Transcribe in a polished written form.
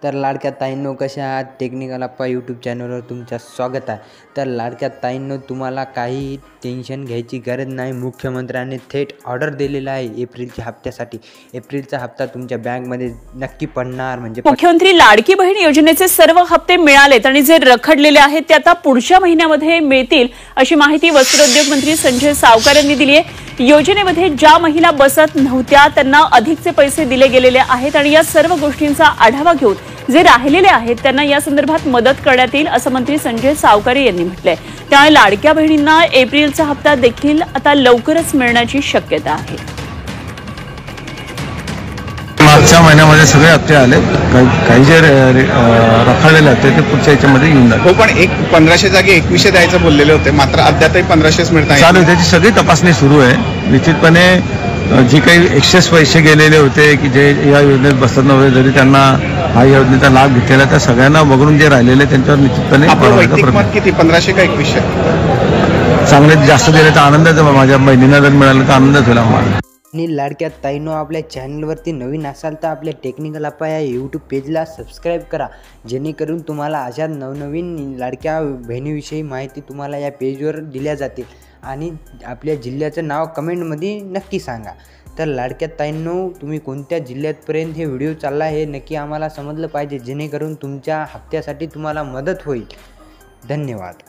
तर लाडक्या ताईंनो कशा आहात? टेक्निकल अप्पा यूट्यूब चॅनलवर तुमचं स्वागत आहे। तर लाडक्या ताईंनो तुम्हाला काही टेन्शन घ्यायची गरज नाही। मुख्यमंत्र्यांनी थेट ऑर्डर दिलेला आहे एप्रिलच्या हप्त्यासाठी। एप्रिलचा हप्ता तुमच्या बँकमध्ये नक्की पडणार। म्हणजे मुख्यमंत्री लाडकी बहीण योजनेचे सर्व हप्ते मिळालेत आणि जे रखडलेले आहेत ते आता पुढच्या महिन्यामध्ये मिळतील अशी माहिती वस्त्रोद्योग मंत्री संजय सावकार यांनी दिली आहे। योजनेमध्ये ज्या महिला बसत नव्हत्या त्यांना अधिकचे पैसे दिले गेलेले आहेत आणि या सर्व गोष्टींचा आढावा घेऊन जे राहिलेले आहेत त्यांना या संदर्भात मदत करण्यात येईल असं मंत्री संजय सावकारे यांनी म्हटलंय। त्यामुळे लाडक्या बहिणींना एप्रिलचा हप्ता देखील आता लवकरच मिळण्याची शक्यता आहे। मागच्या महिन्यामध्ये सगळे हप्ते आले, काही जे रखडलेले होते ते पुढच्या याच्यामध्ये येऊन जाते। हो, पण 1500 जागी 2100 द्यायचं बोललेले होते, मात्र अद्यापही 1500च मिळत आहे। चालू त्याची सगळी तपासणी सुरू आहे। निश्चितपणे जी काही एक्सेस पैसे गेलेले होते की जे या योजनेत बसत नव्हते, जरी त्यांना हा योजनेचा लाभ घेतलेला, त्या सगळ्यांना वगळून जे राहिलेले त्यांच्यावर निश्चितपणे किती 1500 का 2100 चांगले जास्त दिले तर आनंदच। माझ्या बहिणींना जर मिळालं तर आनंदच होईल आम्हाला। आणि लाडक्या ताईंनो आपल्या चॅनलवरती नवीन असाल तर आपल्या टेक्निकल अप्पा या यूट्यूब पेजला सबस्क्राईब करा, जेणेकरून तुम्हाला अशा नवनवीन लाडक्या बहिणीविषयी माहिती तुम्हाला या पेजवर दिल्या जातील। आणि आपल्या जिल्ह्याचं नाव कमेंटमध्ये नक्की सांगा। तर लाडक्या ताईंनो तुम्ही कोणत्या जिल्ह्यापर्यंत हे व्हिडिओ चालला हे नक्की आम्हाला समजलं पाहिजे, जेणेकरून तुमच्या हप्त्यासाठी तुम्हाला मदत होईल। धन्यवाद।